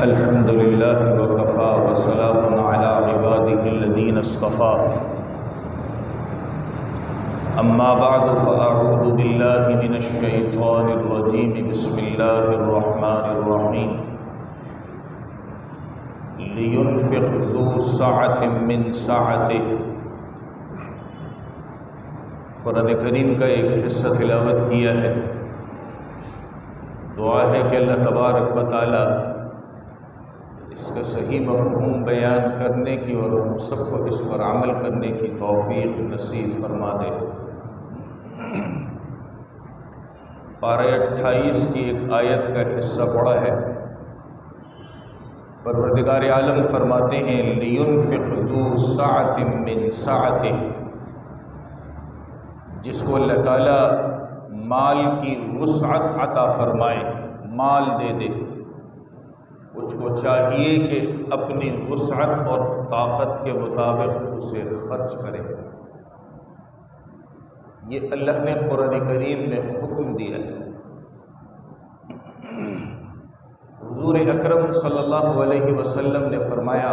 الحمد لله وكفى وسلام على عباده الذين اصطفى أما بعد فأعوذ بالله من الشيطان الرجيم بسم الله الرحمن الرحيم لينفق ذو سعة من سعته۔ قرآن کریم کا ایک حصہ تلاوت کیا ہے۔ دعا ہے کہ اللہ تبارک و تعالی اس کا صحیح مفہوم بیان کرنے کی اور ہم سب کو اس پر عمل کرنے کی توفیق نصیب فرما دے۔ پارہ 28 کی ایک آیت کا حصہ پڑھا ہے۔ پروردگار عالم فرماتے ہیں لِيُنْفِقْ ذُو سَعَةٍ مِّن سَعَتِهِ، جس کو اللہ تعالیٰ مال کی وسعت عطا فرمائے، مال دے دے، اس کو چاہیے کہ اپنی وسعت اور طاقت کے مطابق اسے خرچ کرے۔ یہ اللہ نے قرآن کریم میں حکم دیا ہے۔ حضور اکرم صلی اللہ علیہ وسلم نے فرمایا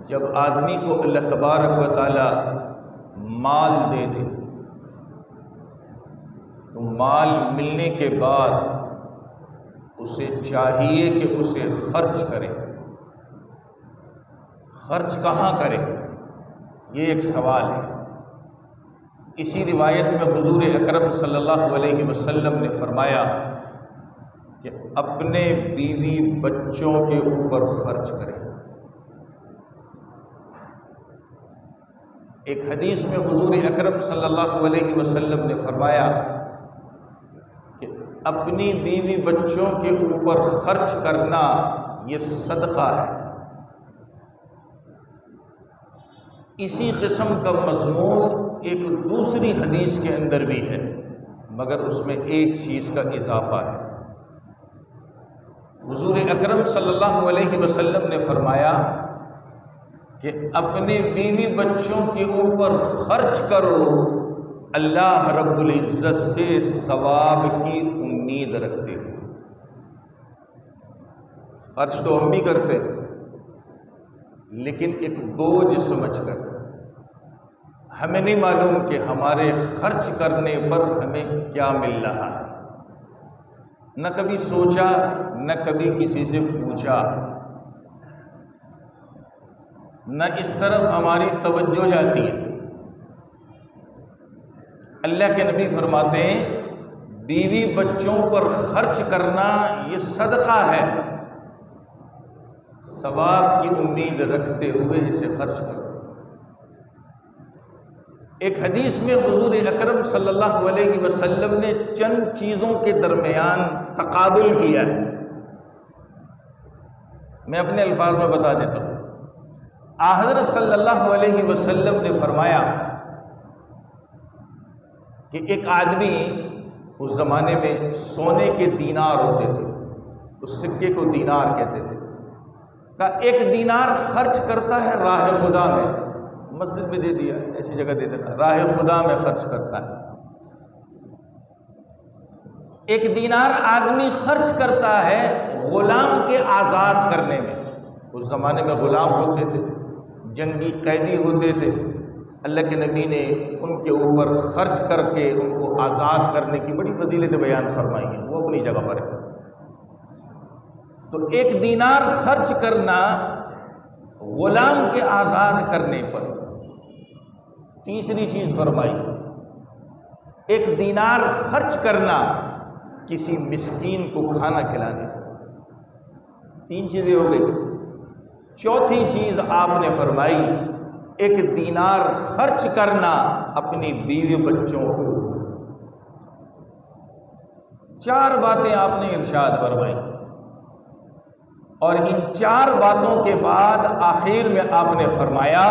جب آدمی کو اللہ تبارک و تعالی مال دے دے تو مال ملنے کے بعد اسے چاہیے کہ اسے خرچ کرے۔ خرچ کہاں کرے؟ یہ ایک سوال ہے۔ اسی روایت میں حضور اکرم صلی اللہ علیہ وسلم نے فرمایا کہ اپنے بیوی بچوں کے اوپر خرچ کرے۔ ایک حدیث میں حضور اکرم صلی اللہ علیہ وسلم نے فرمایا کہ اپنی بیوی بچوں کے اوپر خرچ کرنا یہ صدقہ ہے۔ اسی قسم کا مضمون ایک دوسری حدیث کے اندر بھی ہے، مگر اس میں ایک چیز کا اضافہ ہے۔ حضور اکرم صلی اللہ علیہ وسلم نے فرمایا کہ اپنے بیوی بچوں کے اوپر خرچ کرو، اللہ رب العزت سے ثواب کی امید رکھتے ہو۔ خرچ تو ہم بھی کرتے لیکن ایک بوجھ سمجھ کر۔ ہمیں نہیں معلوم کہ ہمارے خرچ کرنے پر ہمیں کیا مل رہا ہے، نہ کبھی سوچا نہ کبھی کسی سے پوچھا، نہ اس طرف ہماری توجہ جاتی ہے۔ اللہ کے نبی فرماتے ہیں بیوی بچوں پر خرچ کرنا یہ صدقہ ہے، ثواب کی امید رکھتے ہوئے اسے خرچ کرو۔ ایک حدیث میں حضور اکرم صلی اللہ علیہ وسلم نے چند چیزوں کے درمیان تقابل کیا ہے۔ میں اپنے الفاظ میں بتا دیتا ہوں۔ حضرت صلی اللہ علیہ وسلم نے فرمایا کہ ایک آدمی، اس زمانے میں سونے کے دینار ہوتے تھے، اس سکے کو دینار کہتے تھے، کہ ایک دینار خرچ کرتا ہے راہ خدا میں، مسجد میں دے دیا، ایسی جگہ دے دیتا، راہ خدا میں خرچ کرتا ہے۔ ایک دینار آدمی خرچ کرتا ہے غلام کے آزاد کرنے میں۔ اس زمانے میں غلام ہوتے تھے، جنگی قیدی ہوتے تھے، اللہ کے نبی نے ان کے اوپر خرچ کر کے ان کو آزاد کرنے کی بڑی فضیلت بیان فرمائی ہیں، وہ اپنی جگہ پر ہے۔ تو ایک دینار خرچ کرنا غلام کے آزاد کرنے پر۔ تیسری چیز فرمائی ایک دینار خرچ کرنا کسی مسکین کو کھانا کھلانے پر۔ تین چیزیں ہو گئی۔ چوتھی چیز آپ نے فرمائی ایک دینار خرچ کرنا اپنی بیوی بچوں کو۔ چار باتیں آپ نے ارشاد فرمائی، اور ان چار باتوں کے بعد آخر میں آپ نے فرمایا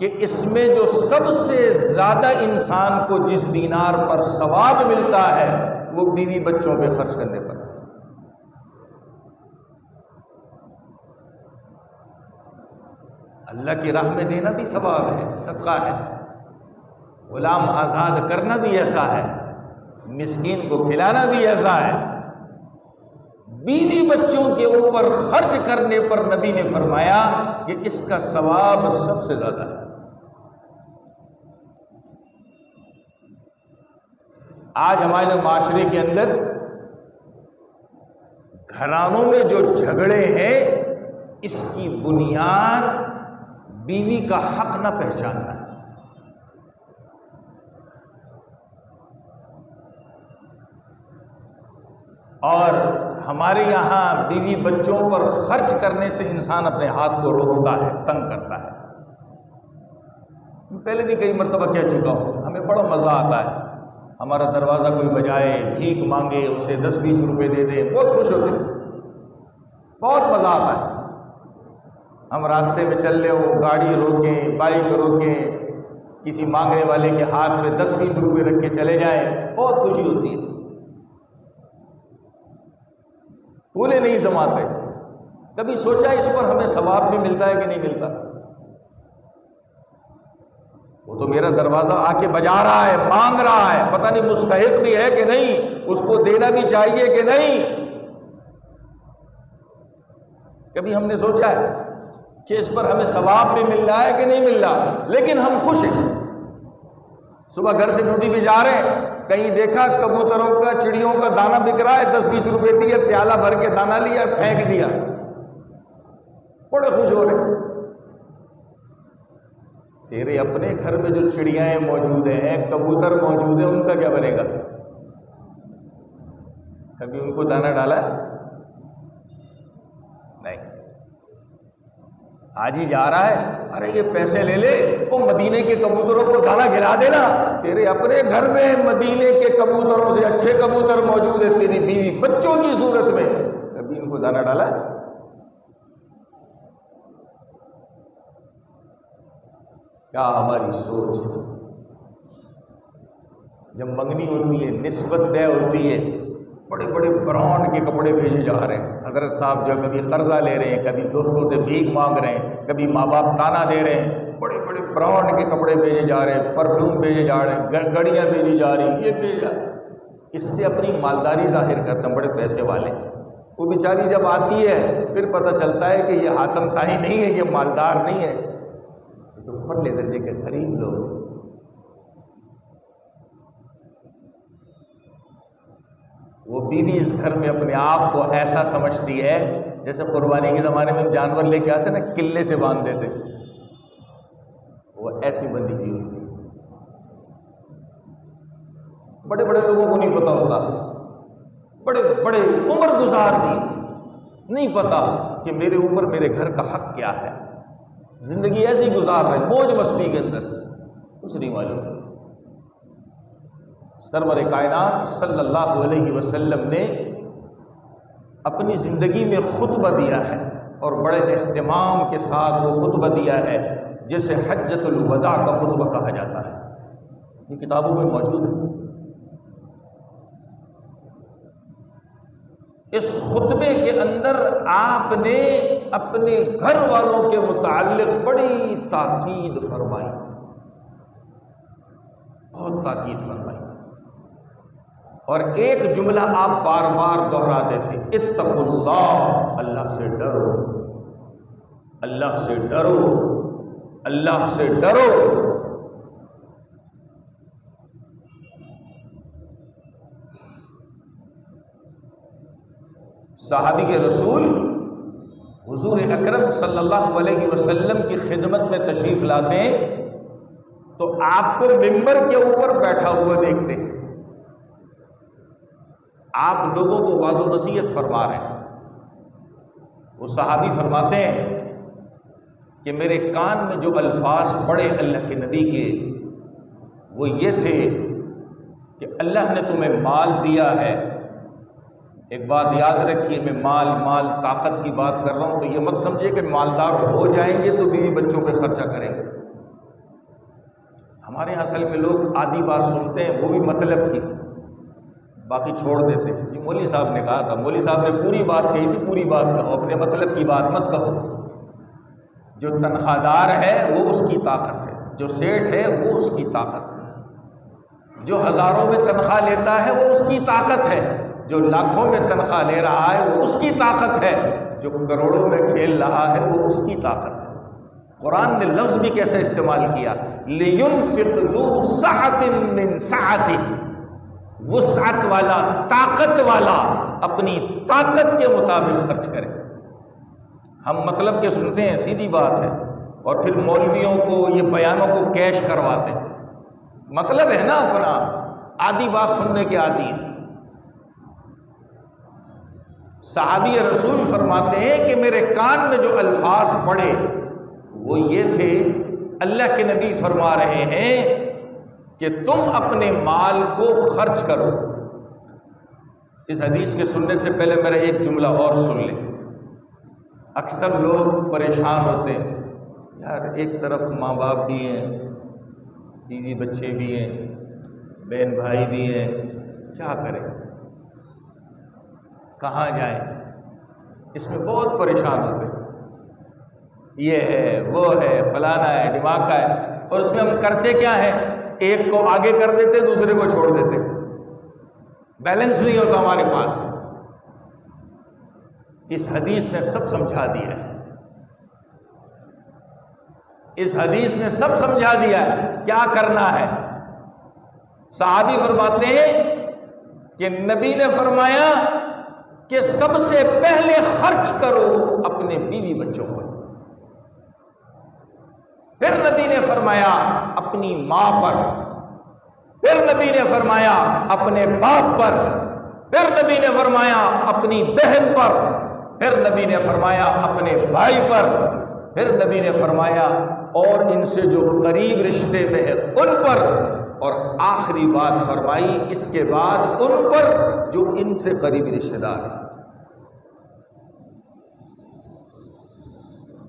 کہ اس میں جو سب سے زیادہ انسان کو جس دینار پر ثواب ملتا ہے وہ بیوی بچوں پہ خرچ کرنے پر۔ اللہ کی راہ میں دینا بھی ثواب ہے، صدقہ ہے، غلام آزاد کرنا بھی ایسا ہے، مسکین کو کھلانا بھی ایسا ہے، بیوی بچوں کے اوپر خرچ کرنے پر نبی نے فرمایا کہ اس کا ثواب سب سے زیادہ ہے۔ آج ہمارے معاشرے کے اندر گھرانوں میں جو جھگڑے ہیں، اس کی بنیاد بیوی کا حق نہ پہچاننا ہے۔ اور ہمارے یہاں بیوی بچوں پر خرچ کرنے سے انسان اپنے ہاتھ کو روکتا ہے، تنگ کرتا ہے۔ پہلے بھی کئی مرتبہ کہہ چکا ہوں، ہمیں بڑا مزہ آتا ہے، ہمارا دروازہ کوئی بجائے، بھیک مانگے، اسے 10-20 روپے دے دیں، بہت خوش ہوتے ہیں، بہت مزہ آتا ہے۔ ہم راستے میں چل رہے ہوں، گاڑی روکیں، بائک روکیں، کسی مانگنے والے کے ہاتھ میں 10-20 روپے رکھ کے چلے جائیں، بہت خوشی ہوتی ہے، پھولے نہیں سماتے۔ کبھی سوچا اس پر ہمیں ثواب بھی ملتا ہے کہ نہیں ملتا؟ وہ تو میرا دروازہ آ کے بجا رہا ہے، مانگ رہا ہے، پتہ نہیں مستحق بھی ہے کہ نہیں، اس کو دینا بھی چاہیے کہ نہیں۔ کبھی ہم نے سوچا ہے کہ اس پر ہمیں ثواب بھی مل رہا ہے کہ نہیں مل رہا؟ لیکن ہم خوش ہیں۔ صبح گھر سے ڈیوٹی پہ جا رہے ہیں، کہیں دیکھا کبوتروں کا، چڑیوں کا دانہ بک رہا ہے، 10-20 روپے دیے، پیالہ بھر کے دانہ لیا، پھینک دیا، بڑے خوش ہو رہے۔ تیرے اپنے گھر میں جو چڑیاں موجود ہیں، کبوتر موجود ہیں، ان کا کیا بنے گا؟ کبھی ان کو دانہ ڈالا ہے؟ نہیں۔ آج ہی جا رہا ہے، ارے یہ پیسے لے لے، وہ مدینے کے کبوتروں کو دانہ کھلا دینا۔ تیرے اپنے گھر میں مدینے کے کبوتروں سے اچھے کبوتر موجود ہیں، تیری بیوی بچوں کی صورت میں، کبھی ان کو دانہ ڈالا ہے؟ کیا ہماری سوچ ہے؟ جب منگنی ہوتی ہے، نسبت طے ہوتی ہے، بڑے بڑے برانڈ کے کپڑے بھیجے جا رہے ہیں۔ حضرت صاحب جو کبھی قرضہ لے رہے ہیں، کبھی دوستوں سے بھیک مانگ رہے ہیں، کبھی ماں باپ تانا دے رہے ہیں، بڑے بڑے برانڈ کے کپڑے بھیجے جا رہے ہیں، پرفیوم بھیجے جا رہے ہیں، گڑیاں بھیجی جا رہی ہیں، یہ بھیجا۔ اس سے اپنی مالداری ظاہر کرتے ہیں، بڑے پیسے والے۔ وہ بیچاری جب آتی ہے پھر پتہ چلتا ہے کہ یہ حاتم طائی نہیں ہے، یہ مالدار نہیں ہے، یہ تو پرلے درجے کے غریب لوگ ہیں۔ وہ بیوی اس گھر میں اپنے آپ کو ایسا سمجھتی ہے جیسے قربانی کے زمانے میں جانور لے کے آتے نا، قلعے سے باندھ دیتے، وہ ایسی بندی ہوئی ہوتی ہے۔ بڑے بڑے لوگوں کو نہیں پتا ہوتا، بڑے بڑے عمر گزار دی، نہیں پتا کہ میرے اوپر میرے گھر کا حق کیا ہے، زندگی ایسی گزار رہے موج مستی کے اندر، کچھ نہیں معلوم۔ سرور کائنات صلی اللہ علیہ وسلم نے اپنی زندگی میں خطبہ دیا ہے، اور بڑے اہتمام کے ساتھ وہ خطبہ دیا ہے، جسے حجۃ الوداع کا خطبہ کہا جاتا ہے۔ یہ کتابوں میں موجود ہے۔ اس خطبے کے اندر آپ نے اپنے گھر والوں کے متعلق بڑی تاکید فرمائی، بہت تاکید فرمائی، اور ایک جملہ آپ بار بار دہراتے تھے، اتقوا اللہ، اللہ سے ڈرو، اللہ سے ڈرو، اللہ سے ڈرو۔ صحابی کے رسول حضور اکرم صلی اللہ علیہ وسلم کی خدمت میں تشریف لاتے ہیں تو آپ کو منبر کے اوپر بیٹھا ہوا دیکھتے ہیں، آپ لوگوں کو واعظ و نصیحت فرما رہے ہیں۔ وہ صحابی فرماتے ہیں کہ میرے کان میں جو الفاظ پڑے اللہ کے نبی کے، وہ یہ تھے کہ اللہ نے تمہیں مال دیا ہے۔ ایک بات یاد رکھیے، میں مال طاقت کی بات کر رہا ہوں، تو یہ مت سمجھے کہ مالدار ہو جائیں گے تو بیوی بچوں پہ خرچہ کریں گے۔ ہمارے یہاں اصل میں لوگ آدھی بات سنتے ہیں، وہ بھی مطلب کی، باقی چھوڑ دیتے ہیں۔ جی مولوی صاحب نے کہا تھا، مولوی صاحب نے پوری بات کہی تھی، پوری بات کہو، اپنے مطلب کی بات مت کہو۔ جو تنخواہ دار ہے وہ اس کی طاقت ہے، جو سیٹھ ہے وہ اس کی طاقت ہے، جو ہزاروں میں تنخواہ لیتا ہے وہ اس کی طاقت ہے، جو لاکھوں میں تنخواہ لے رہا ہے وہ اس کی طاقت ہے، جو کروڑوں میں کھیل رہا ہے وہ اس کی طاقت ہے۔ قرآن نے لفظ بھی کیسے استعمال کیا، لِيُنْفِقْ ذُو سَعَةٍ مِّن سَعَتِهِ، وسعت والا، طاقت والا اپنی طاقت کے مطابق خرچ کرے۔ ہم مطلب کے سنتے ہیں، سیدھی بات ہے، اور پھر مولویوں کو یہ بیانوں کو کیش کرواتے ہیں۔ مطلب ہے نا اپنا، آدھی بات سننے کے عادی ہیں۔ صحابی رسول فرماتے ہیں کہ میرے کان میں جو الفاظ پڑے وہ یہ تھے، اللہ کے نبی فرما رہے ہیں کہ تم اپنے مال کو خرچ کرو۔ اس حدیث کے سننے سے پہلے میرا ایک جملہ اور سن لیں۔ اکثر لوگ پریشان ہوتے ہیں، یار ایک طرف ماں باپ بھی ہیں، بیوی بچے بھی ہیں، بہن بھائی بھی ہیں، کیا کریں، کہاں جائیں؟ اس میں بہت پریشان ہوتے ہیں، یہ ہے وہ ہے فلانا ہے ڈھماکہ ہے، اور اس میں ہم کرتے کیا ہیں، ایک کو آگے کر دیتے دوسرے کو چھوڑ دیتے، بیلنس نہیں ہوتا ہمارے پاس۔ اس حدیث نے سب سمجھا دیا ہے، اس حدیث نے سب سمجھا دیا ہے کیا کرنا ہے۔ صحابی فرماتے ہیں کہ نبی نے فرمایا کہ سب سے پہلے خرچ کرو اپنے بیوی بچوں پر، پھر نبی نے فرمایا اپنی ماں پر، پھر نبی نے فرمایا اپنے باپ پر، پھر نبی نے فرمایا اپنی بہن پر، پھر نبی نے فرمایا اپنے بھائی پر، پھر نبی نے فرمایا اور ان سے جو قریب رشتے میں ہے ان پر، اور آخری بات فرمائی اس کے بعد ان پر جو ان سے قریبی رشتے دار ہیں۔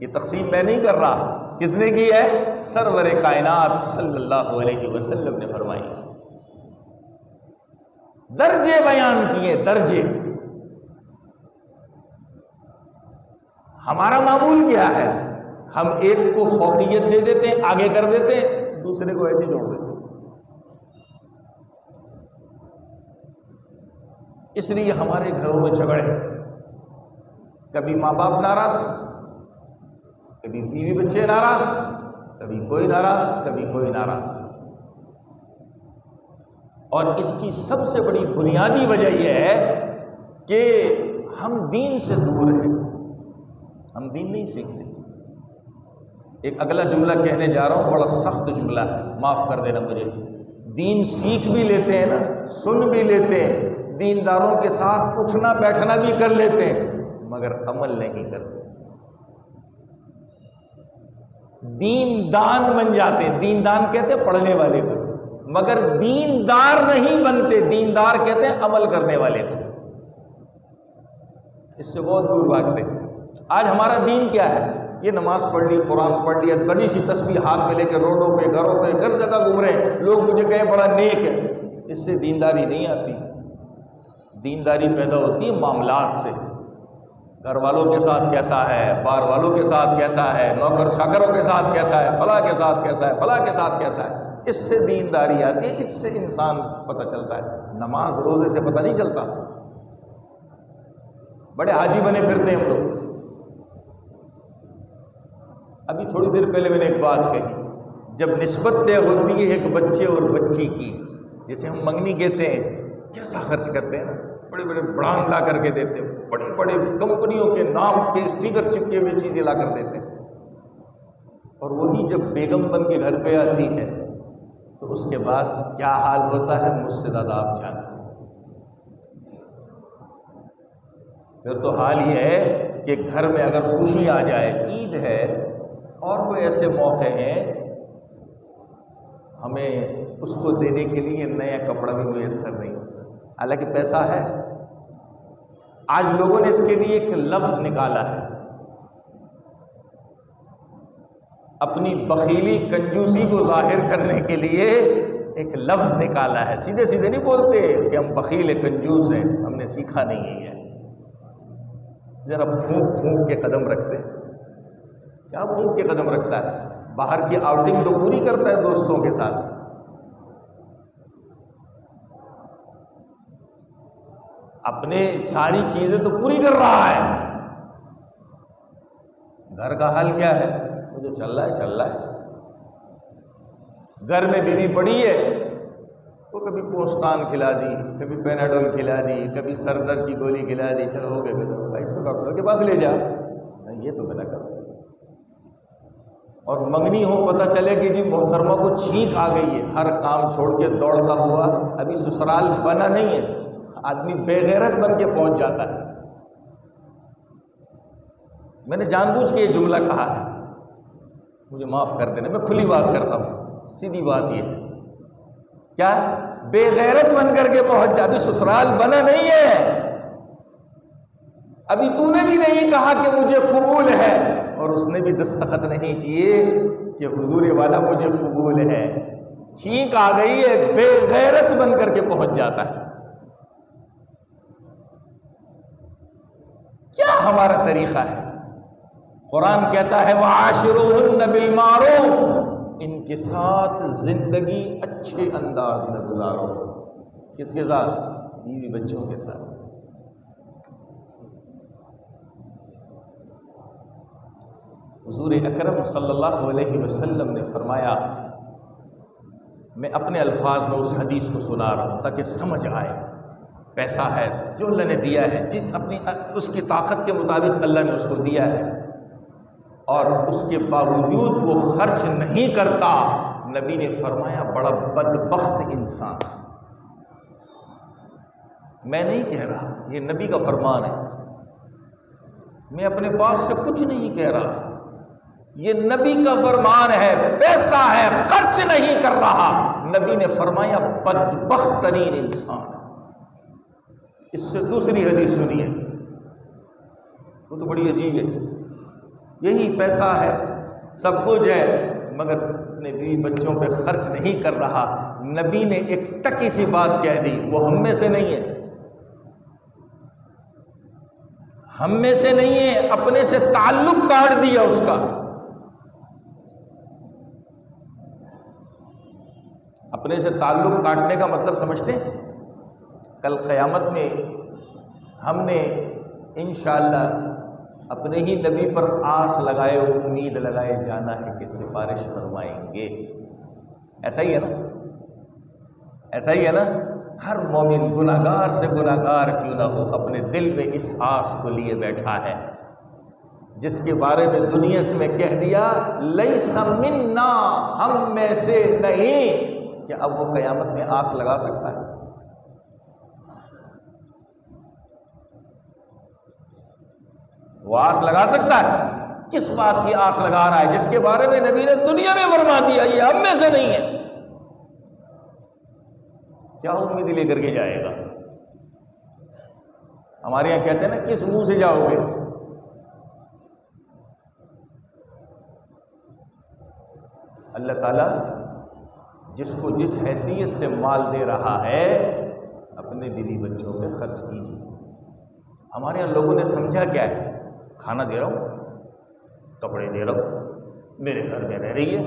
یہ تقسیم میں نہیں کر رہا، کس نے کی ہے؟ سرور کائنات صلی اللہ علیہ وسلم نے فرمائی۔ درجے بیان کیے، درجے۔ ہمارا معمول کیا ہے؟ ہم ایک کو فوقیت دے دیتے ہیں، آگے کر دیتے ہیں، دوسرے کو ایسے چھوڑ دیتے ہیں۔ اس لیے ہمارے گھروں میں جھگڑے، کبھی ماں باپ ناراض، کبھی بیوی بچے ناراض، کبھی کوئی ناراض، کبھی کوئی ناراض۔ اور اس کی سب سے بڑی بنیادی وجہ یہ ہے کہ ہم دین سے دور ہیں، ہم دین نہیں سیکھتے۔ ایک اگلا جملہ کہنے جا رہا ہوں، بڑا سخت جملہ ہے، معاف کر دینا مجھے۔ دین سیکھ بھی لیتے ہیں نا، سن بھی لیتے ہیں، دینداروں کے ساتھ اٹھنا بیٹھنا بھی کر لیتے ہیں، مگر عمل نہیں کرتے۔ دیندان بن جاتے ہیں، دیندان کہتے ہیں پڑھنے والے کو، مگر دیندار نہیں بنتے، دیندار کہتے ہیں عمل کرنے والے کو۔ اس سے بہت دور بھاگتے۔ آج ہمارا دین کیا ہے؟ یہ نماز پڑھ لی، قرآن پڑھ لیا، بڑی سی تسبیح ہاتھ میں لے کے روڈوں پہ، گھروں پہ، ہر جگہ گھوم رہے ہیں، لوگ مجھے کہیں بڑا نیک ہے۔ اس سے دینداری نہیں آتی۔ دینداری پیدا ہوتی ہے معاملات سے، گھر والوں کے ساتھ کیسا ہے، بار والوں کے ساتھ کیسا ہے، نوکر چاکروں کے ساتھ کیسا ہے، فلاں کے ساتھ کیسا ہے، فلاں کے ساتھ کیسا ہے۔ اس سے دینداری آتی ہے، اس سے انسان پتہ چلتا ہے۔ نماز روزے سے پتہ نہیں چلتا۔ بڑے حاجی بنے پھرتے ہیں ہم لوگ۔ ابھی تھوڑی دیر پہلے میں نے ایک بات کہی، جب نسبت طے ہوتی ہے ایک بچے اور بچی کی، جیسے ہم منگنی کہتے ہیں، کیسا خرچ کرتے ہیں نا، بڑے بڑے برانڈ لا کر کے دیتے ہیں، بڑی بڑی کمپنیوں کے نام کے اسٹیکر چپکے ہوئے چیزیں لا کر دیتے ہیں، اور وہی جب بیگم بن کے گھر پہ آتی ہے تو اس کے بعد کیا حال ہوتا ہے مجھ سے زیادہ آپ جانتے ہیں۔ پھر تو حال یہ ہے کہ گھر میں اگر خوشی آ جائے، عید ہے اور کوئی ایسے موقع ہیں، ہمیں اس کو دینے کے لیے نیا کپڑا بھی میسر نہیں ہوتا، حالانکہ پیسہ ہے۔ آج لوگوں نے اس کے لیے ایک لفظ نکالا ہے، اپنی بخیلی کنجوسی کو ظاہر کرنے کے لیے ایک لفظ نکالا ہے۔ سیدھے سیدھے نہیں بولتے کہ ہم بخیل کنجوس ہیں، ہم نے سیکھا نہیں ہے، ذرا پھونک پھونک کے قدم رکھتے ہیں۔ کیا پھونک کے قدم رکھتا ہے؟ باہر کی آؤٹنگ تو پوری کرتا ہے دوستوں کے ساتھ۔ اپنے ساری چیزیں تو پوری کر رہا ہے، گھر کا حال کیا ہے؟ وہ جو چل رہا ہے چل رہا ہے۔ گھر میں بیوی پڑی ہے، وہ کبھی پوسٹان کھلا دی، کبھی پیناڈول کھلا دی، کبھی سر درد کی گولی کھلا دی، چلو ہو گیا بھائی اس کو ڈاکٹر کے پاس لے جا، یہ تو بنا کر۔ اور منگنی ہو، پتہ چلے کہ جی محترمہ کو چھینک آ گئی ہے، ہر کام چھوڑ کے دوڑتا ہوا، ابھی سسرال بنا نہیں ہے، آدمی بے غیرت بن کے پہنچ جاتا ہے۔ میں نے جان بوجھ کے یہ جملہ کہا ہے، مجھے معاف کر دینا، میں کھلی بات کرتا ہوں، سیدھی بات یہ ہے، کیا بے غیرت بن کر کے پہنچ جا، ابھی سسرال بنا نہیں ہے، ابھی تو نے بھی نہیں کہا کہ مجھے قبول ہے، اور اس نے بھی دستخط نہیں کیے کہ حضور والا مجھے قبول ہے، چھینک آ گئی ہے، بے غیرت بن کر کے پہنچ جاتا ہے۔ کیا ہمارا طریقہ ہے؟ قرآن کہتا ہے وَعَاشِرُوهُنَّ بِالْمَعْرُوفِ، ان کے ساتھ زندگی اچھے انداز میں گزارو۔ کس کے ساتھ؟ بیوی بچوں کے ساتھ۔ حضور اکرم صلی اللہ علیہ وسلم نے فرمایا، میں اپنے الفاظ میں اس حدیث کو سنا رہا ہوں تاکہ سمجھ آئے۔ پیسہ ہے جو اللہ نے دیا ہے، اپنی اس کی طاقت کے مطابق اللہ نے اس کو دیا ہے، اور اس کے باوجود وہ خرچ نہیں کرتا، نبی نے فرمایا بڑا بدبخت انسان۔ میں نہیں کہہ رہا، یہ نبی کا فرمان ہے، میں اپنے پاس سے کچھ نہیں کہہ رہا، یہ نبی کا فرمان ہے۔ پیسہ ہے خرچ نہیں کر رہا، نبی نے فرمایا بدبخت ترین انسان۔ اس سے دوسری حدیث سنیے، وہ تو بڑی عجیب ہے، یہی پیسہ ہے، سب کچھ ہے، مگر اپنے بیوی بچوں پہ خرچ نہیں کر رہا۔ نبی نے ایک ٹکی سی بات کہہ دی، وہ ہم میں سے نہیں ہے، ہم میں سے نہیں ہے، اپنے سے تعلق کاٹ دیا اس کا۔ اپنے سے تعلق کاٹنے کا مطلب سمجھتے ہیں؟ کل قیامت میں ہم نے انشاءاللہ اپنے ہی نبی پر آس لگائے، امید لگائے جانا ہے کہ سفارش فرمائیں گے۔ ایسا ہی ہے نا؟ ایسا ہی ہے نا؟ ہر مومن گناہگار سے گناہگار کیوں نہ ہو، اپنے دل میں اس آس کو لیے بیٹھا ہے، جس کے بارے میں دنیا سے میں کہہ دیا لیس منا، ہم میں سے نہیں، کہ اب وہ قیامت میں آس لگا سکتا ہے؟ وہ آس لگا سکتا ہے؟ کس بات کی آس لگا رہا ہے جس کے بارے میں نبی نے دنیا میں فرما دیا یہ ہم میں سے نہیں ہے؟ کیا امید لے کر کے جائے گا؟ ہمارے یہاں کہتے ہیں نا کس منہ سے جاؤ گے؟ اللہ تعالیٰ جس کو جس حیثیت سے مال دے رہا ہے اپنے بیوی بچوں پہ خرچ کیجیے۔ ہمارے یہاں لوگوں نے سمجھا کیا ہے، کھانا دے رہا ہوں، کپڑے دے رہا ہوں، میرے گھر میں رہ رہی ہے،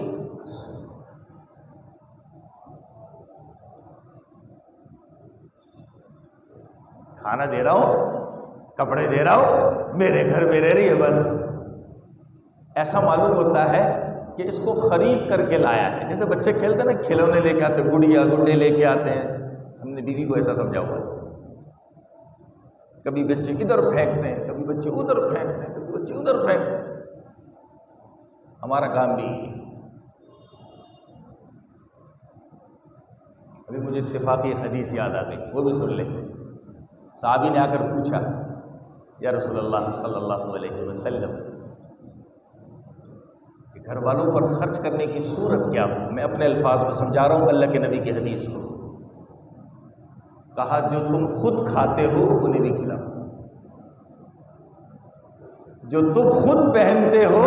کھانا دے رہا ہوں، کپڑے دے رہا ہوں، میرے گھر میں رہ رہی ہے، بس۔ ایسا معلوم ہوتا ہے کہ اس کو خرید کر کے لایا ہے، جیسے بچے کھیلتے ہیں نا، کھلونے لے کے آتے ہیں، گڑیا گڈے لے کے آتے ہیں، ہم نے بیوی کو ایسا سمجھا ہوا ہے۔ کبھی بچے ادھر پھینکتے ہیں، کبھی بچے ادھر پھینکتے ہیں، کبھی بچے ادھر پھینکتے ہیں۔ ہمارا کام بھی ہے۔ ابھی مجھے اتفاقی حدیث یاد آ گئی، وہ بھی سن لیں۔ صحابی نے آ کر پوچھا یا رسول اللہ صلی اللہ علیہ وسلم، کہ گھر والوں پر خرچ کرنے کی صورت کیا ہو؟ میں اپنے الفاظ میں سمجھا رہا ہوں اللہ کے نبی کی حدیث کو۔ کہا جو تم خود کھاتے ہو انہیں بھی کھلاؤ، جو تم خود پہنتے ہو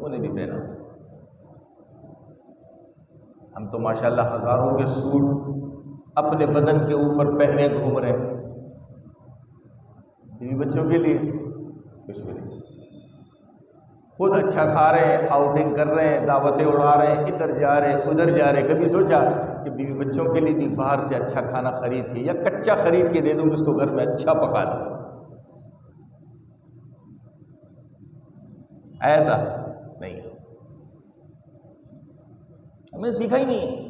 انہیں بھی پہناؤ۔ ہم تو ماشاءاللہ ہزاروں کے سوٹ اپنے بدن کے اوپر پہنے گھوم رہے ہیں، بیوی بچوں کے لیے کچھ بھی نہیں۔ خود اچھا کھا رہے ہیں، آؤٹنگ کر رہے ہیں، دعوتیں اڑا رہے ہیں، ادھر جا رہے ہیں ادھر جا رہے ہیں۔ کبھی سوچا کہ کہ بیوی بچوں کے لیے بھی باہر سے اچھا کھانا خرید کے یا کچا خرید کے دے دوں کہ اس کو گھر میں اچھا پکا دوں. ایسا نہیں ہے، ہمیں سیکھا ہی نہیں ہے.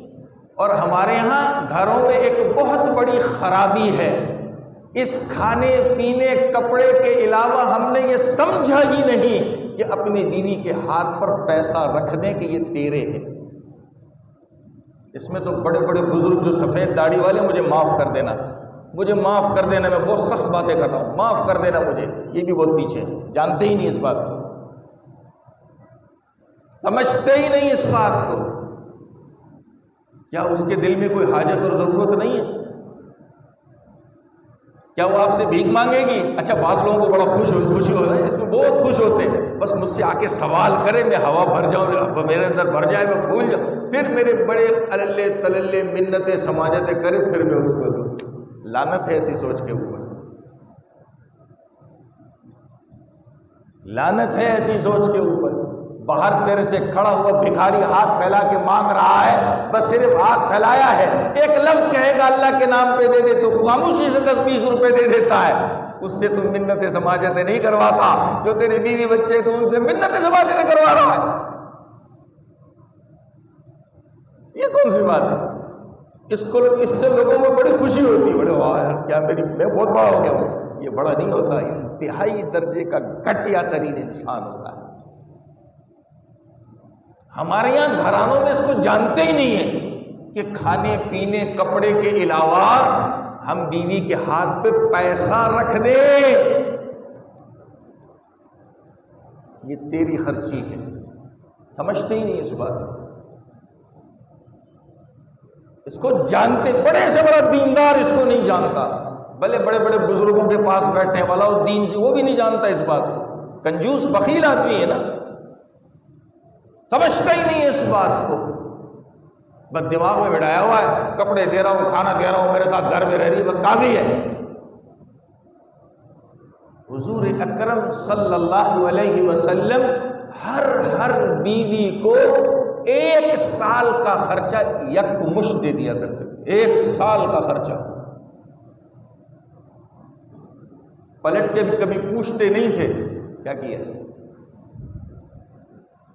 اور ہمارے یہاں گھروں میں ایک بہت بڑی خرابی ہے، اس کھانے پینے کپڑے کے علاوہ ہم نے یہ سمجھا ہی نہیں کہ اپنی بیوی کے ہاتھ پر پیسہ رکھ دیں کہ یہ تیرے ہے. اس میں تو بڑے بڑے بزرگ جو سفید داڑھی والے، مجھے معاف کر دینا، مجھے معاف کر دینا، میں بہت سخت باتیں کر رہا ہوں، معاف کر دینا مجھے، یہ بھی بہت پیچھے جانتے ہی نہیں اس بات کو، سمجھتے ہی نہیں اس بات کو. کیا اس کے دل میں کوئی حاجت اور ضرورت نہیں ہے؟ کیا وہ آپ سے بھیک مانگے گی؟ اچھا بعض لوگوں کو بڑا خوشی ہو رہا ہے، اس میں بہت خوش ہوتے ہیں، بس مجھ سے آ کے سوال کرے، میں ہوا بھر جاؤں، میرے اندر بھر جائے، میں بھول جاؤں، پھر میرے بڑے اللے تللے منتیں سماجتیں کرے، پھر میں اس کو دوں. لعنت ہے ایسی سوچ کے اوپر، لعنت ہے ایسی سوچ کے اوپر. باہر تیرے سے کھڑا ہوا بھکاری ہاتھ پھیلا کے مانگ رہا ہے، بس صرف ہاتھ پھیلایا ہے، ایک لفظ کہے گا اللہ کے نام پہ دے دے تو خاموشی سے 10-20 روپے دے دیتا ہے. اس سے تم منتیں سماجتیں نہیں کرواتا، جو تیری بیوی بچے تو ان سے منتیں سماجتیں کروا رہا ہے. یہ کون سی بات ہے؟ اس سے لوگوں میں بڑی خوشی ہوتی ہے، بڑے واہ کیا میں بہت بڑا ہو گیا ہوں. یہ بڑا نہیں ہوتا، انتہائی درجے کا گھٹیا ترین انسان ہوتا ہے. ہمارے یہاں گھرانوں میں اس کو جانتے ہی نہیں ہیں کہ کھانے پینے کپڑے کے علاوہ ہم بیوی کے ہاتھ پہ پیسہ رکھ دیں، یہ تیری خرچی ہے. سمجھتے ہی نہیں اس بات کو، اس کو جانتے، بڑے سے بڑا دیندار اس کو نہیں جانتا، بھلے بڑے بڑے بزرگوں کے پاس بیٹھے ہیں والا الدین سے، وہ بھی نہیں جانتا اس بات کو. کنجوس بخیل آدمی ہے نا، سمجھتا ہی نہیں ہے اس بات کو، بس دماغ میں بٹھایا ہوا ہے، کپڑے دے رہا ہوں، کھانا دے رہا ہوں، میرے ساتھ گھر میں رہ رہی ہے، بس کافی ہے. حضور اکرم صلی اللہ علیہ وسلم ہر بیوی کو 1 سال کا خرچہ یکمشت دے دیا کرتے تھے. 1 سال کا خرچہ پلٹ کے بھی کبھی پوچھتے نہیں تھے کیا کیا.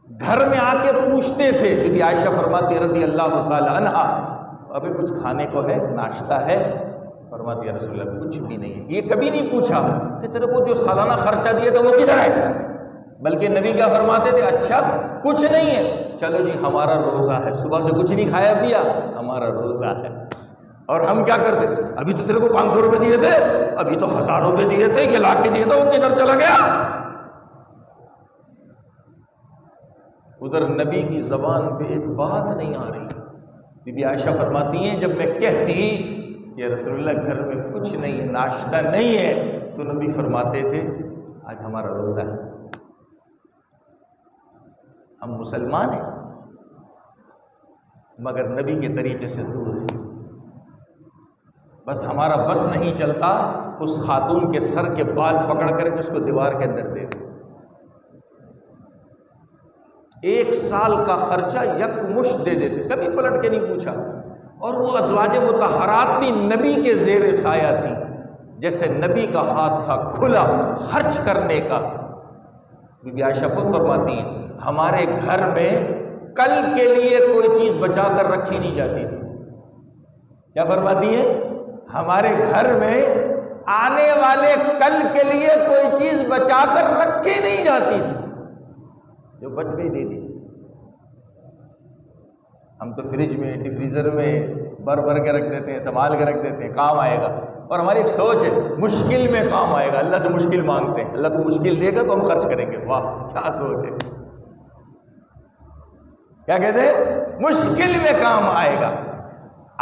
گھر میں آ کے پوچھتے تھے. بی بی عائشہ فرماتی رضی اللہ تعالی عنہا، ابھی کچھ کھانے کو ہے، ناشتہ ہے؟ فرماتی یا رسول اللہ کچھ بھی نہیں ہے. یہ کبھی نہیں پوچھا کہ تیرے کو جو سالانہ خرچہ دیا تھا وہ کدھر ہے، بلکہ نبی کیا فرماتے تھے، اچھا کچھ نہیں ہے، چلو جی ہمارا روزہ ہے، صبح سے کچھ نہیں کھایا پیا، ہمارا روزہ ہے. اور ہم کیا کرتے، ابھی تو تیرے کو 500 روپے دیے تھے، ابھی تو 1000 روپے دیے تھے، یہ لا کے دیے تھے، وہ کدھر چلا گیا. ادھر نبی کی زبان پہ ایک بات نہیں آ رہی. بی بی عائشہ فرماتی ہیں جب میں کہتی کہ رسول اللہ گھر میں کچھ نہیں ہے، ناشتہ نہیں ہے، تو نبی فرماتے تھے آج ہمارا روزہ ہے. ہم مسلمان ہیں مگر نبی کے طریقے سے دور ہیں. بس ہمارا بس نہیں چلتا اس خاتون کے سر کے بال پکڑ کر کے اس کو دیوار کے اندر دے دیں. 1 سال کا خرچہ یکمشت دے دیتے، کبھی پلٹ کے نہیں پوچھا. اور وہ ازواج مطہرات بھی نبی کے زیر سایہ تھی، جیسے نبی کا ہاتھ تھا کھلا خرچ کرنے کا. بی بی عائشہ خود فرماتی ہیں ہمارے گھر میں کل کے لیے کوئی چیز بچا کر رکھی نہیں جاتی تھی. کیا فرماتی ہے؟ ہمارے گھر میں آنے والے کل کے لیے کوئی چیز بچا کر رکھی نہیں جاتی تھی، جو بچ گئی دے دی. ہم تو فریج میں ڈیفریزر میں بھر کے رکھ دیتے ہیں، سنبھال کے رکھ دیتے ہیں، کام آئے گا. اور ہماری ایک سوچ ہے مشکل میں کام آئے گا، اللہ سے مشکل مانگتے ہیں، اللہ تو مشکل دے گا تو ہم خرچ کریں گے. واہ کیا سوچ ہے. کیا کہتے ہیں؟ مشکل میں کام آئے گا.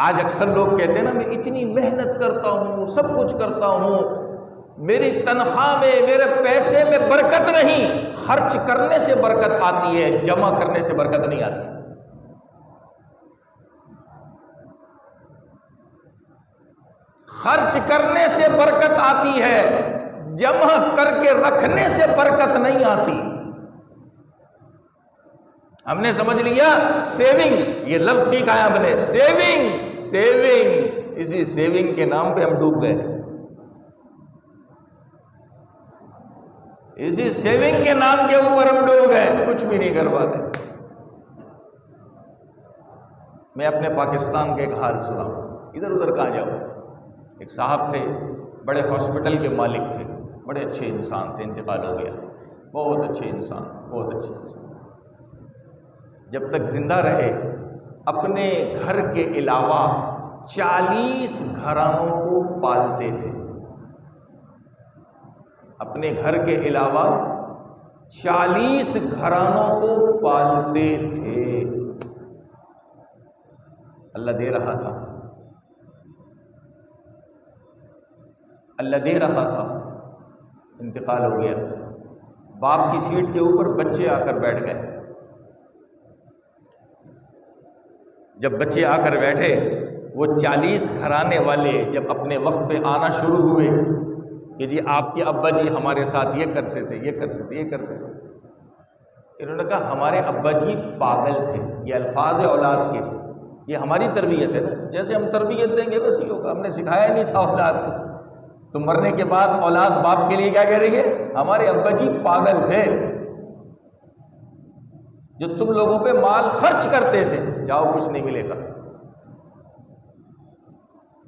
آج اکثر لوگ کہتے ہیں نا میں اتنی محنت کرتا ہوں، سب کچھ کرتا ہوں، میری تنخواہ میں میرے پیسے میں برکت نہیں. خرچ کرنے سے برکت آتی ہے، جمع کرنے سے برکت نہیں آتی. خرچ کرنے سے برکت آتی ہے، جمع کر کے رکھنے سے برکت نہیں آتی. ہم نے سمجھ لیا سیونگ، یہ لفظ سیکھا ہے ہم نے، سیونگ سیونگ، اسی سیونگ کے نام پہ ہم ڈوب گئے، اسی سیونگ کے نام کے اوپر ہم ڈوب گئے، کچھ بھی نہیں کر پاتے۔ میں اپنے پاکستان کے ایک حال سناؤں، ادھر ادھر کہاں جاؤں۔ ایک صاحب تھے، بڑے ہاسپٹل کے مالک تھے، بڑے اچھے انسان تھے، انتقال ہو گیا، بہت اچھے انسان، بہت اچھے انسان۔ جب تک زندہ رہے اپنے گھر کے علاوہ 40 گھرانوں کو پالتے تھے، اپنے گھر کے علاوہ 40 گھرانوں کو پالتے تھے۔ اللہ دے رہا تھا، اللہ دے رہا تھا، انتقال ہو گیا۔ باپ کی سیٹ کے اوپر بچے آ کر بیٹھ گئے۔ جب بچے آ کر بیٹھے، وہ 40 گھرانے والے جب اپنے وقت پہ آنا شروع ہوئے کہ جی آپ کے ابا جی ہمارے ساتھ یہ کرتے تھے، یہ کرتے تھے، یہ کرتے تھے، انہوں نے کہا ہمارے ابا جی پاگل تھے۔ یہ الفاظ اولاد کے، یہ ہماری تربیت ہے نا، جیسے ہم تربیت دیں گے ویسے ہی ہوگا۔ ہم نے سکھایا نہیں تھا اولاد کو، تو مرنے کے بعد اولاد باپ کے لیے کیا کہہ رہی ہے؟ ہمارے ابا جی پاگل تھے، جو تم لوگوں پہ مال خرچ کرتے تھے، جاؤ کچھ نہیں ملے گا۔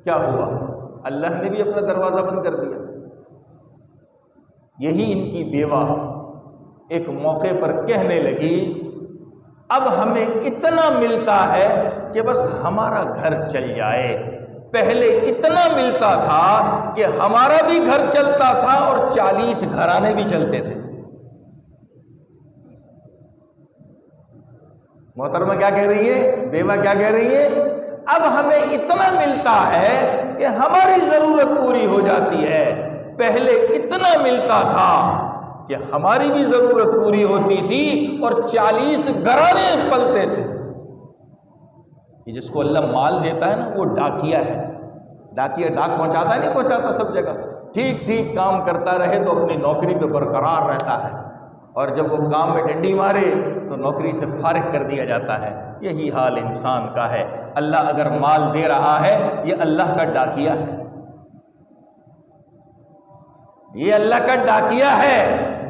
کیا ہوا؟ اللہ نے بھی اپنا دروازہ بند کر دیا۔ یہی ان کی بیوہ ایک موقع پر کہنے لگی اب ہمیں اتنا ملتا ہے کہ بس ہمارا گھر چل جائے، پہلے اتنا ملتا تھا کہ ہمارا بھی گھر چلتا تھا اور 40 گھرانے بھی چلتے تھے۔ محترمہ کیا کہہ رہی ہے؟ بیوہ کیا کہہ رہی ہے؟ اب ہمیں اتنا ملتا ہے کہ ہماری ضرورت پوری ہو جاتی ہے، پہلے اتنا ملتا تھا کہ ہماری بھی ضرورت پوری ہوتی تھی اور 40 گھرانے پلتے تھے۔ یہ جس کو اللہ مال دیتا ہے نا، وہ ڈاکیا ہے۔ ڈاکیا ڈاک پہنچاتا ہے، نہیں پہنچاتا سب جگہ، ٹھیک ٹھیک کام کرتا رہے تو اپنی نوکری پہ برقرار رہتا ہے، اور جب وہ کام میں ڈنڈی مارے تو نوکری سے فارغ کر دیا جاتا ہے۔ یہی حال انسان کا ہے۔ اللہ اگر مال دے رہا ہے، یہ اللہ کا ڈاکیا ہے، یہ اللہ کا ڈاکیا ہے۔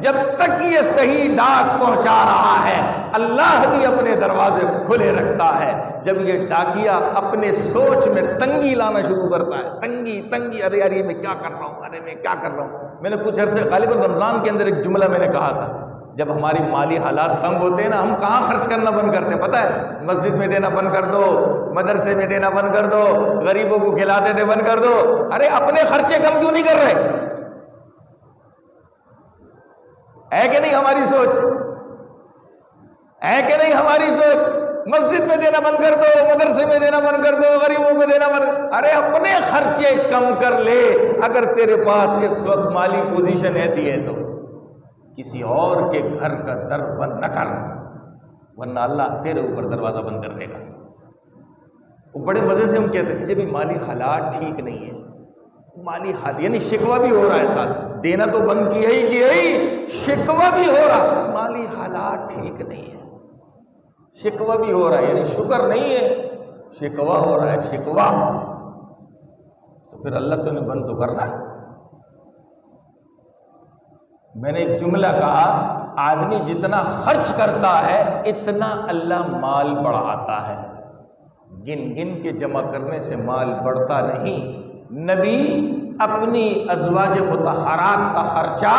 جب تک یہ صحیح ڈاک پہنچا رہا ہے، اللہ بھی اپنے دروازے کھلے رکھتا ہے۔ جب یہ ڈاکیا اپنے سوچ میں تنگی لانا شروع کرتا ہے، تنگی، ارے یار یہ میں کیا کر رہا ہوں، ارے میں کیا کر رہا ہوں۔ میں نے کچھ عرصے غالباً رمضان کے اندر ایک جملہ میں نے کہا تھا، جب ہماری مالی حالات تنگ ہوتے ہیں نا، ہم کہاں خرچ کرنا بند کرتے ہیں پتہ ہے؟ مسجد میں دینا بند کر دو، مدرسے میں دینا بند کر دو، غریبوں کو کھلاتے تھے بند کر دو۔ ارے اپنے خرچے کم کیوں نہیں کر رہے؟ ہے کہ نہیں ہماری سوچ؟ ہے کہ نہیں ہماری سوچ؟ مسجد میں دینا بند کر دو، مدرسے میں دینا بند کر دو، غریبوں کو دینا بند۔ ارے اپنے خرچے کم کر لے، اگر تیرے پاس اس وقت مالی پوزیشن ایسی ہے تو کسی اور کے گھر کا در بند نہ کر، ورنہ اللہ تیرے اوپر دروازہ بند کر دے گا۔ وہ بڑے مزے سے ہم کہتے ہیں جب مالی حالات ٹھیک نہیں ہے، مالی حالات یعنی شکوہ بھی ہو رہا ہے، ساتھ دینا تو بند کیا ہی شکوہ بھی ہو رہا، مالی حالات ٹھیک نہیں ہے، شکوہ بھی ہو رہا ہے، یعنی شکر نہیں ہے، شکوہ ہو رہا ہے، شکوہ۔ تو پھر اللہ تو نے بند تو کرنا ہے۔ میں نے ایک جملہ کہا، آدمی جتنا خرچ کرتا ہے اتنا اللہ مال بڑھاتا ہے، گن گن کے جمع کرنے سے مال بڑھتا نہیں۔ نبی اپنی ازواج مطہرات کا خرچہ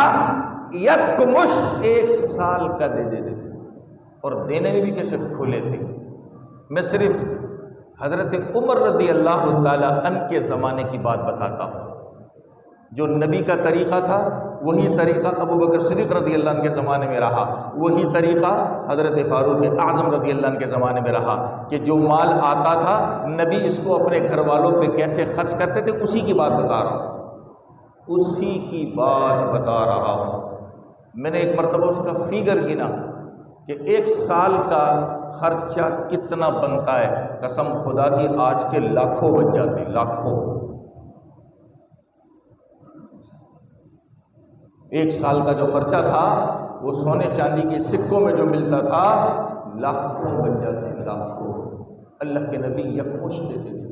یکمشت 1 سال کا دے دیتے تھے، اور دینے میں بھی کیسے کھلے تھے۔ میں صرف حضرت عمر رضی اللہ تعالیٰ عنہ کے زمانے کی بات بتاتا ہوں۔ جو نبی کا طریقہ تھا وہی طریقہ ابو بکر صدیق رضی اللہ عنہ کے زمانے میں رہا، وہی طریقہ حضرت فاروق اعظم رضی اللہ عنہ کے زمانے میں رہا، کہ جو مال آتا تھا نبی اس کو اپنے گھر والوں پہ کیسے خرچ کرتے تھے، اسی کی بات بتا رہا ہوں، اسی کی بات بتا رہا ہوں۔ میں نے ایک مرتبہ اس کا فیگر گنا کہ 1 سال کا خرچہ کتنا بنتا ہے، قسم خدا کی آج کے لاکھوں بن جاتے، لاکھوں۔ 1 سال کا جو خرچہ تھا وہ سونے چاندی کے سکوں میں جو ملتا تھا لاکھوں بن جاتے ہیں، لاکھوں۔ اللہ کے نبی یکمشت دیتے تھے۔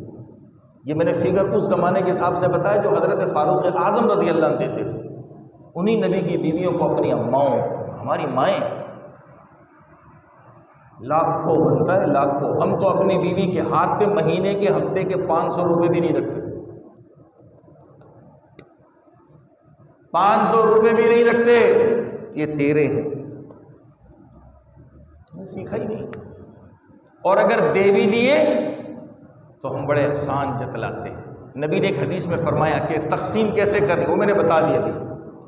یہ میں نے فگر اس زمانے کے حساب سے بتایا جو حضرت فاروق اعظم رضی اللہ عنہ دیتے تھے۔ انہی نبی کی بیویوں کو اپنی اماؤں، ہماری مائیں، لاکھوں بنتا ہے، لاکھوں۔ ہم تو اپنی بیوی کے ہاتھ پہ مہینے کے، ہفتے کے 500 روپے بھی نہیں رکھتے، 500 روپے بھی نہیں رکھتے، یہ تیرے ہیں، سیکھا ہی نہیں۔ اور اگر دے بھی دیے تو ہم بڑے احسان جتلاتے ہیں۔ نبی نے ایک حدیث میں فرمایا کہ تقسیم کیسے کرنی، وہ میں نے بتا دیا،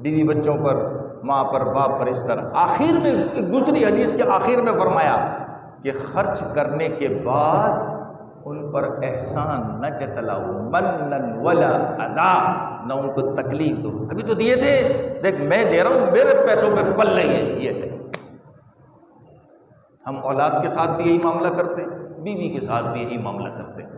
بیوی بچوں پر، ماں پر، باپ پر، اس طرح۔ آخر میں ایک دوسری حدیث کے آخر میں فرمایا کہ خرچ کرنے کے بعد ان پر احسان نہ جتلاؤ، منن ولا ادا، نہ ان کو تکلیف دو۔ ابھی تو دیے تھے، دیکھ میں دے رہا ہوں، میرے پیسوں پہ پل رہی ہے، یہ ہے۔ ہم اولاد کے ساتھ بھی یہی معاملہ کرتے ہیں، بیوی کے ساتھ بھی یہی معاملہ کرتے ہیں۔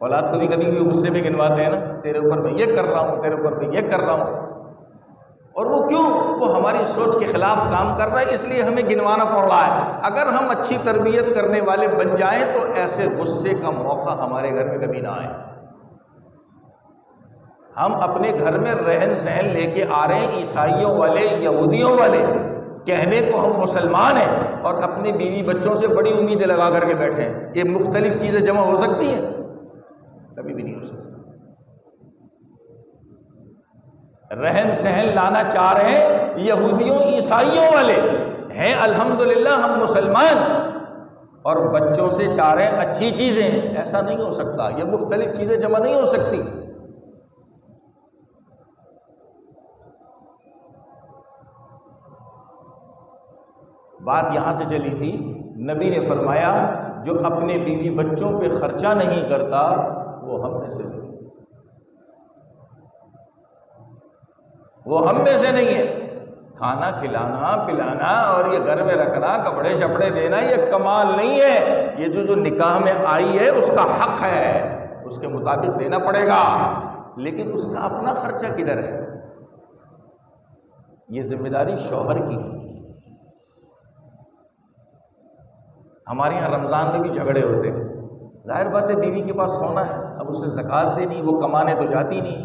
اولاد کو بھی کبھی بھی غصے میں گنواتے ہیں نا، تیرے اوپر میں یہ کر رہا ہوں، تیرے اوپر میں یہ کر رہا ہوں، اور وہ کیوں؟ وہ ہماری سوچ کے خلاف کام کر رہا ہے، اس لیے ہمیں گنوانا پڑ رہا ہے۔ اگر ہم اچھی تربیت کرنے والے بن جائیں تو ایسے غصے کا موقع ہمارے گھر میں کبھی نہ آئے۔ ہم اپنے گھر میں رہن سہن لے کے آ رہے ہیں عیسائیوں والے، یہودیوں والے، کہنے کو ہم مسلمان ہیں، اور اپنے بیوی بچوں سے بڑی امیدیں لگا کر کے بیٹھے ہیں۔ یہ مختلف چیزیں جمع ہو سکتی ہیں؟ کبھی بھی نہیں ہو سکتی۔ رہن سہن لانا چاہ رہے ہیں یہودیوں عیسائیوں والے، ہیں الحمدللہ ہم مسلمان، اور بچوں سے چاہ رہے ہیں اچھی چیزیں، ایسا نہیں ہو سکتا۔ یہ مختلف چیزیں جمع نہیں ہو سکتی۔ بات یہاں سے چلی تھی، نبی نے فرمایا جو اپنے بیوی بچوں پہ خرچہ نہیں کرتا وہ ہم میں سے نہیں، وہ ہم میں سے نہیں ہے۔ کھانا کھلانا پلانا اور یہ گھر میں رکھنا، کپڑے شپڑے دینا، یہ کمال نہیں ہے۔ یہ جو نکاح میں آئی ہے اس کا حق ہے، اس کے مطابق دینا پڑے گا، لیکن اس کا اپنا خرچہ کدھر ہے؟ یہ ذمہ داری شوہر کی ہے۔ ہمارے یہاں رمضان میں بھی جھگڑے ہوتے ہیں، ظاہر بات ہے بیوی کے پاس سونا ہے، اب اسے زکوٰۃ دینی، وہ کمانے تو جاتی نہیں،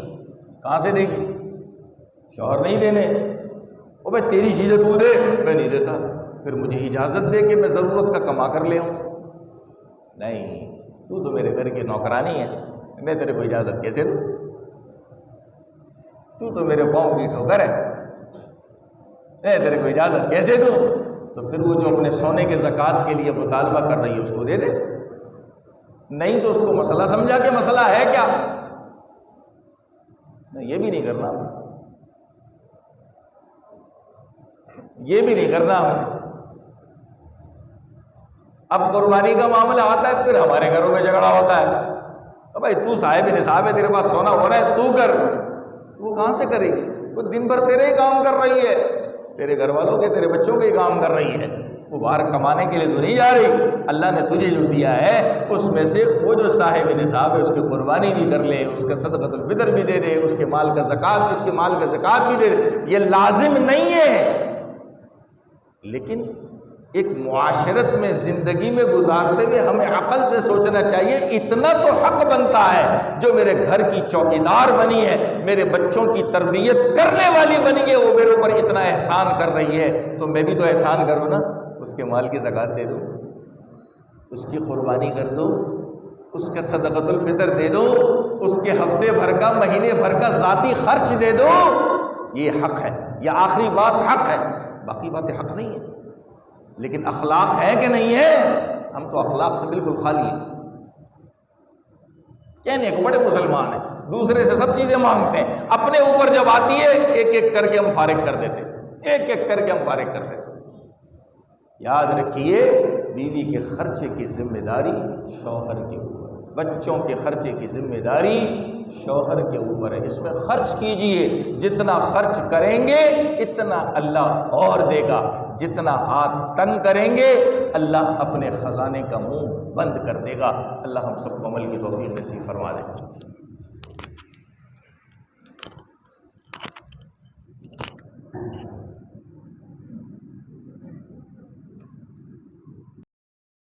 کہاں سے دے گی؟ شوہر نہیں دینے، وہ بھائی تیری چیزیں تو دے، میں نہیں دیتا، پھر مجھے اجازت دے کہ میں ضرورت کا کما کر لے آؤں۔ نہیں، تو میرے گھر کی نوکرانی ہے، میں تیرے کو اجازت کیسے دوں؟ تو میرے پاؤں کی ٹھوکر ہے، میں تیرے کو اجازت کیسے دوں؟ تو پھر وہ جو اپنے سونے کے زکوٰۃ کے لیے مطالبہ کر رہی ہے اس کو دے دے، نہیں تو اس کو مسئلہ سمجھا کہ مسئلہ ہے کیا؟ نہیں، یہ بھی نہیں کرنا ہمیں، یہ بھی نہیں کرنا ہمیں۔ اب قربانی کا معاملہ آتا ہے، پھر ہمارے گھروں میں جھگڑا ہوتا ہے، بھائی تو صاحب نصاب ہے، تیرے پاس سونا ہو رہا ہے، تو کر۔ وہ کہاں سے کرے گی؟ وہ دن بھر تیرے ہی کام کر رہی ہے، تیرے گھر والوں کے، تیرے بچوں کے ہی کام کر رہی ہے، وہ باہر کمانے کے لیے تو نہیں جا رہی۔ اللہ نے تجھے جو دیا ہے اس میں سے وہ جو صاحب نصاب ہے اس کی قربانی بھی کر لے، اس کا صدقۃ الفطر بھی دے دے، اس کے مال کا زکوٰۃ، اس کے مال کا زکوٰۃ بھی دے دے۔ یہ لازم نہیں ہے، لیکن ایک معاشرت میں زندگی میں گزارتے ہوئے ہمیں عقل سے سوچنا چاہیے، اتنا تو حق بنتا ہے، جو میرے گھر کی چوکیدار بنی ہے، میرے بچوں کی تربیت کرنے والی بنی ہے، وہ میرے اوپر اتنا احسان کر رہی ہے، تو میں بھی تو احسان کروں نا، اس کے مال کی زکوٰۃ دے دوں، اس کی قربانی کر دو، اس کا صدقۃ الفطر دے دو، اس کے ہفتے بھر کا، مہینے بھر کا ذاتی خرچ دے دو۔ یہ حق ہے، یہ آخری بات حق ہے، باقی باتیں حق نہیں ہے۔ لیکن اخلاق ہے کہ نہیں ہے؟ ہم تو اخلاق سے بالکل خالی ہیں، کہنے کو بڑے مسلمان ہیں، دوسرے سے سب چیزیں مانگتے ہیں، اپنے اوپر جب آتی ہے ایک ایک کر کے ہم فارغ کر دیتے، ایک ایک کر کے ہم فارغ کر دیتے۔ یاد رکھیے، بیوی کے خرچے کی ذمہ داری شوہر کے اوپر، بچوں کے خرچے کی ذمہ داری شوہر کے اوپر ہے۔ اس میں خرچ کیجئے، جتنا خرچ کریں گے اتنا اللہ اور دے گا، جتنا ہاتھ تنگ کریں گے اللہ اپنے خزانے کا منہ بند کر دے گا۔ اللہ ہم سب کو عمل کی توفیق نصیب فرما دے۔